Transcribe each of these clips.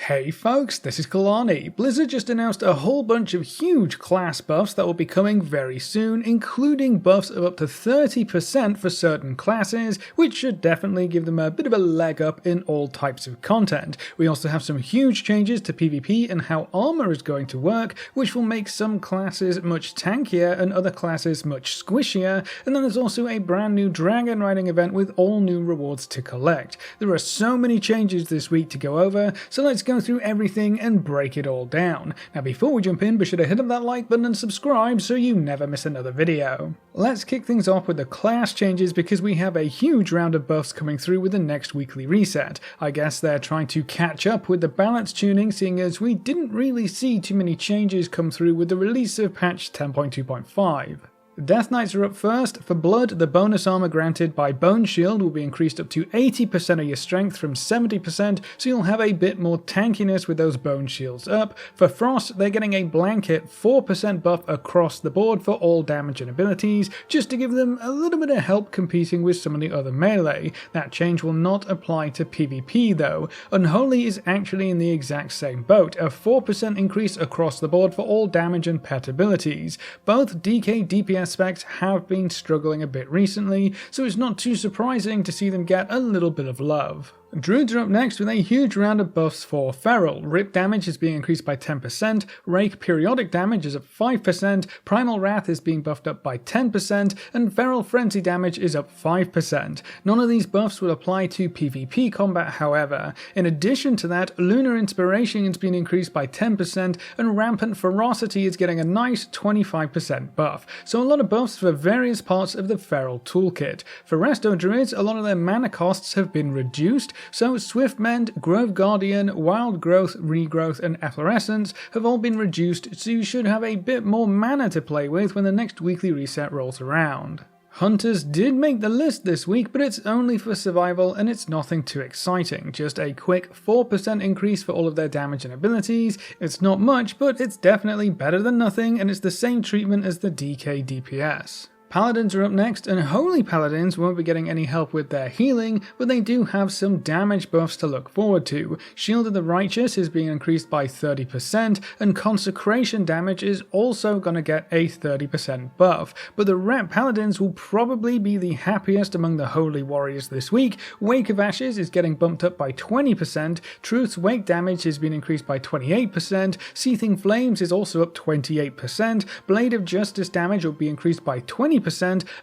Hey folks, this is Kalani. Blizzard just announced a whole bunch of huge class buffs that will be coming very soon, including buffs of up to 30% for certain classes, which should definitely give them a bit of a leg up in all types of content. We also have some huge changes to PvP and how armor is going to work, which will make some classes much tankier and other classes much squishier, and then there's also a brand new Dragonriding event with all new rewards to collect. There are so many changes this week to go over, so let's go through everything and break it all down. Now before we jump in, be sure to hit up that like button and subscribe so you never miss another video. Let's kick things off with the class changes because we have a huge round of buffs coming through with the next weekly reset. I guess they're trying to catch up with the balance tuning, seeing as we didn't really see too many changes come through with the release of patch 10.2.5. Death Knights are up first. For Blood, the bonus armor granted by Bone Shield will be increased up to 80% of your strength from 70%, so you'll have a bit more tankiness with those Bone Shields up. For Frost, they're getting a blanket 4% buff across the board for all damage and abilities, just to give them a little bit of help competing with some of the other melee. That change will not apply to PvP though. Unholy is actually in the exact same boat, a 4% increase across the board for all damage and pet abilities. Both DK DPS specs have been struggling a bit recently, so it's not too surprising to see them get a little bit of love. Druids are up next with a huge round of buffs for Feral. Rip damage is being increased by 10%, Rake periodic damage is up 5%, Primal Wrath is being buffed up by 10%, and Feral Frenzy damage is up 5%. None of these buffs will apply to PvP combat however. In addition to that, Lunar Inspiration has been increased by 10%, and Rampant Ferocity is getting a nice 25% buff. So a lot of buffs for various parts of the Feral toolkit. For Resto Druids, a lot of their mana costs have been reduced, so Swift Mend, Grove Guardian, Wild Growth, Regrowth and Efflorescence have all been reduced, so you should have a bit more mana to play with when the next weekly reset rolls around. Hunters did make the list this week, but it's only for survival and it's nothing too exciting. Just a quick 4% increase for all of their damage and abilities. It's not much, but it's definitely better than nothing, and it's the same treatment as the DK DPS. Paladins are up next, and Holy Paladins won't be getting any help with their healing, but they do have some damage buffs to look forward to. Shield of the Righteous is being increased by 30%, and Consecration damage is also going to get a 30% buff. But the Rep Paladins will probably be the happiest among the Holy Warriors this week. Wake of Ashes is getting bumped up by 20%, Truth's Wake damage has been increased by 28%, Seething Flames is also up 28%, Blade of Justice damage will be increased by 20%,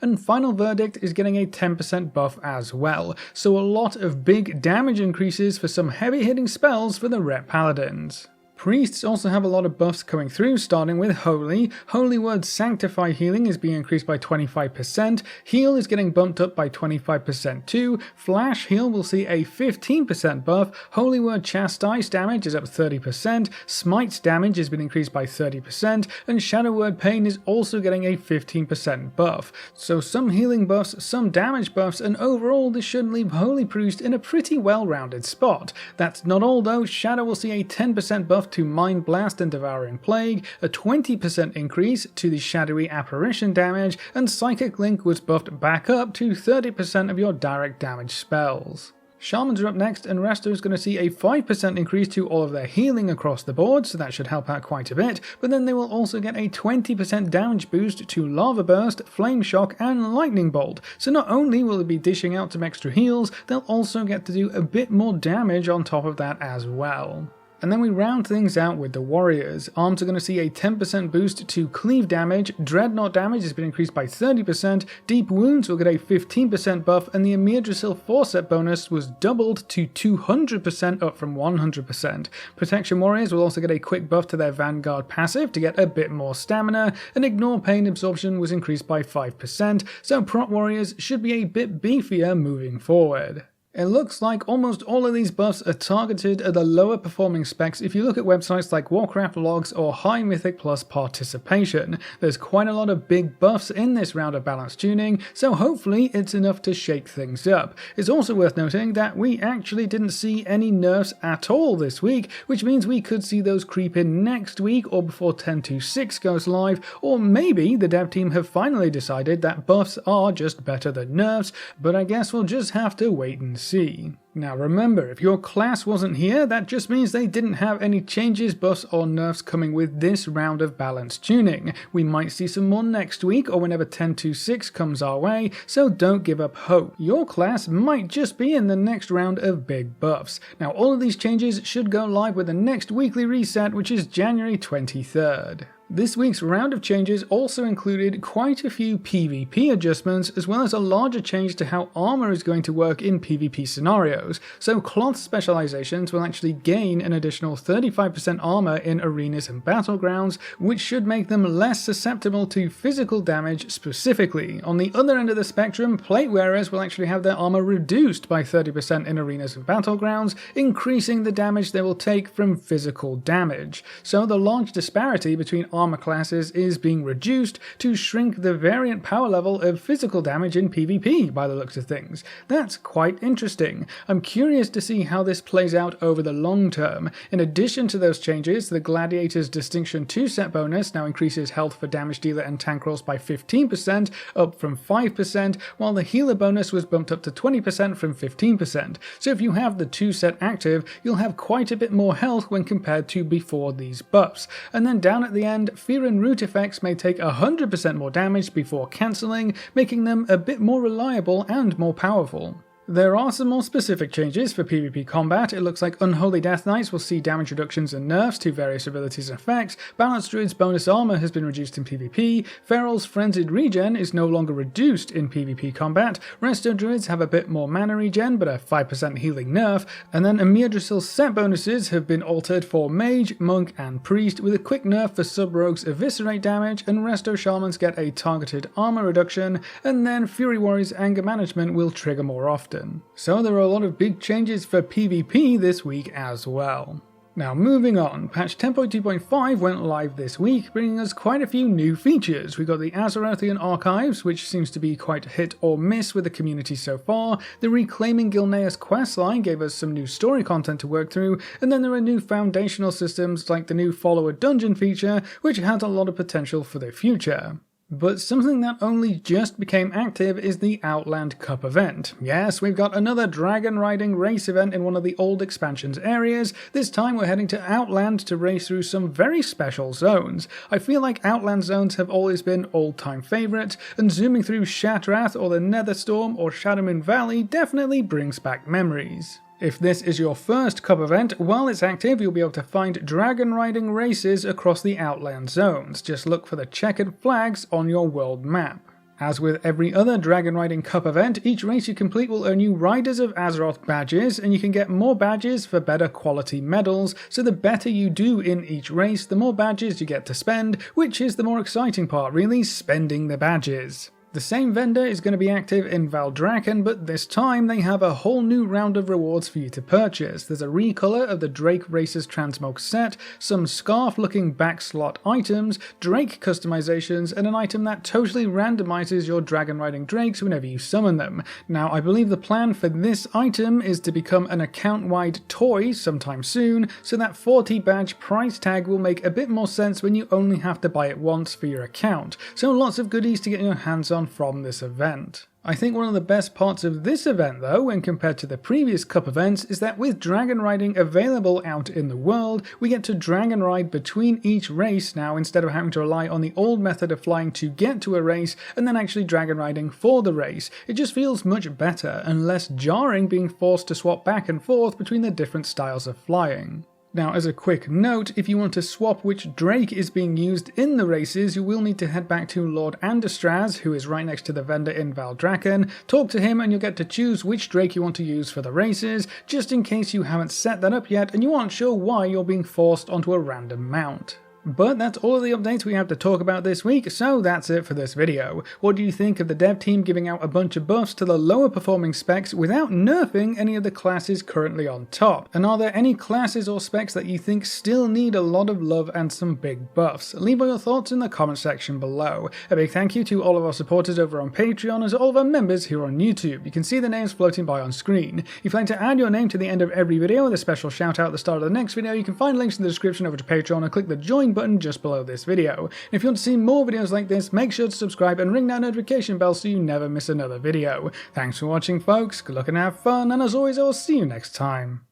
and Final Verdict is getting a 10% buff as well, so a lot of big damage increases for some heavy hitting spells for the Rep Paladins. Priests also have a lot of buffs coming through, starting with Holy. Holy Word Sanctify healing is being increased by 25%, Heal is getting bumped up by 25% too, Flash Heal will see a 15% buff, Holy Word Chastise damage is up 30%, Smite's damage has been increased by 30%, and Shadow Word Pain is also getting a 15% buff. So some healing buffs, some damage buffs, and overall this should leave Holy Priest in a pretty well-rounded spot. That's not all though. Shadow will see a 10% buff to Mind Blast and Devouring Plague, a 20% increase to the Shadowy Apparition damage, and Psychic Link was buffed back up to 30% of your direct damage spells. Shamans are up next, and Resto is going to see a 5% increase to all of their healing across the board, so that should help out quite a bit, but then they will also get a 20% damage boost to Lava Burst, Flame Shock and Lightning Bolt. So not only will they be dishing out some extra heals, they'll also get to do a bit more damage on top of that as well. And then we round things out with the Warriors. Arms are going to see a 10% boost to Cleave damage, Dreadnought damage has been increased by 30%, Deep Wounds will get a 15% buff, and the Emir Drasil Forset bonus was doubled to 200% up from 100%. Protection Warriors will also get a quick buff to their Vanguard passive to get a bit more stamina, and Ignore Pain Absorption was increased by 5%, so Prot Warriors should be a bit beefier moving forward. It looks like almost all of these buffs are targeted at the lower performing specs if you look at websites like Warcraft Logs or High Mythic Plus Participation. There's quite a lot of big buffs in this round of balance tuning, so hopefully it's enough to shake things up. It's also worth noting that we actually didn't see any nerfs at all this week, which means we could see those creep in next week or before 10.2.6 goes live, or maybe the dev team have finally decided that buffs are just better than nerfs, but I guess we'll just have to wait and see. see. Now remember, if your class wasn't here, that just means they didn't have any changes, buffs or nerfs coming with this round of balanced tuning. We might see some more next week or whenever 10.2.6 comes our way, so don't give up hope. Your class might just be in the next round of big buffs. Now all of these changes should go live with the next weekly reset, which is January 23rd. This week's round of changes also included quite a few PvP adjustments, as well as a larger change to how armor is going to work in PvP scenarios. So cloth specializations will actually gain an additional 35% armor in arenas and battlegrounds, which should make them less susceptible to physical damage specifically. On the other end of the spectrum, plate wearers will actually have their armor reduced by 30% in arenas and battlegrounds, increasing the damage they will take from physical damage. So the large disparity between armor classes is being reduced to shrink the variant power level of physical damage in PvP by the looks of things. That's quite interesting. I'm curious to see how this plays out over the long term. In addition to those changes, the Gladiator's Distinction 2 set bonus now increases health for damage dealer and tank rolls by 15%, up from 5%, while the healer bonus was bumped up to 20% from 15%. So if you have the 2 set active, you'll have quite a bit more health when compared to before these buffs. And then down at the end, Fear and Root effects may take 100% more damage before cancelling, making them a bit more reliable and more powerful. There are some more specific changes for PvP combat. It looks like Unholy Death Knights will see damage reductions and nerfs to various abilities and effects, Balanced Druid's bonus armor has been reduced in PvP, Feral's Frenzied Regen is no longer reduced in PvP combat, Resto Druids have a bit more mana regen but a 5% healing nerf, and then Amyrdrasil's set bonuses have been altered for Mage, Monk and Priest, with a quick nerf for Sub-Rogue's Eviscerate damage, and Resto Shamans get a targeted armor reduction, and then Fury Warrior's Anger Management will trigger more often. So there are a lot of big changes for PvP this week as well. Now moving on, patch 10.2.5 went live this week, bringing us quite a few new features. We got the Azerothian Archives, which seems to be quite hit or miss with the community so far, the Reclaiming Gilneas questline gave us some new story content to work through, and then there are new foundational systems like the new Follower Dungeon feature, which has a lot of potential for the future. But something that only just became active is the Outland Cup event. Yes, we've got another Dragonriding race event in one of the old expansions areas. This time we're heading to Outland to race through some very special zones. I feel like Outland zones have always been all-time favourites, and zooming through Shattrath or the Netherstorm or Shadowmoon Valley definitely brings back memories. If this is your first Cup event, while it's active you'll be able to find Dragonriding races across the Outland zones. Just look for the checkered flags on your world map. As with every other Dragonriding Cup event, each race you complete will earn you Riders of Azeroth badges, and you can get more badges for better quality medals, so the better you do in each race, the more badges you get to spend, which is the more exciting part really, spending the badges. The same vendor is going to be active in Valdrakken, but this time they have a whole new round of rewards for you to purchase. There's a recolor of the Drake Racers Transmog set, some scarf-looking backslot items, Drake customizations, and an item that totally randomizes your Dragonriding Drakes whenever you summon them. Now, I believe the plan for this item is to become an account-wide toy sometime soon, so that 40 badge price tag will make a bit more sense when you only have to buy it once for your account. So lots of goodies to get your hands on from this event. I think one of the best parts of this event though, when compared to the previous Cup events, is that with Dragonriding available out in the world, we get to Dragon Ride between each race now instead of having to rely on the old method of flying to get to a race and then actually Dragonriding for the race. It just feels much better and less jarring being forced to swap back and forth between the different styles of flying. Now, as a quick note, if you want to swap which Drake is being used in the races, you will need to head back to Lord Andastraz, who is right next to the vendor in Valdrakken, talk to him and you'll get to choose which Drake you want to use for the races, just in case you haven't set that up yet and you aren't sure why you're being forced onto a random mount. But that's all of the updates we have to talk about this week, so that's it for this video. What do you think of the dev team giving out a bunch of buffs to the lower performing specs without nerfing any of the classes currently on top? And are there any classes or specs that you think still need a lot of love and some big buffs? Leave all your thoughts in the comment section below. A big thank you to all of our supporters over on Patreon, as all of our members here on YouTube. You can see the names floating by on screen. If you'd like to add your name to the end of every video with a special shout out at the start of the next video, you can find links in the description over to Patreon and click the join button just below this video. And if you want to see more videos like this, make sure to subscribe and ring that notification bell so you never miss another video. Thanks for watching folks, good luck and have fun, and as always I will see you next time.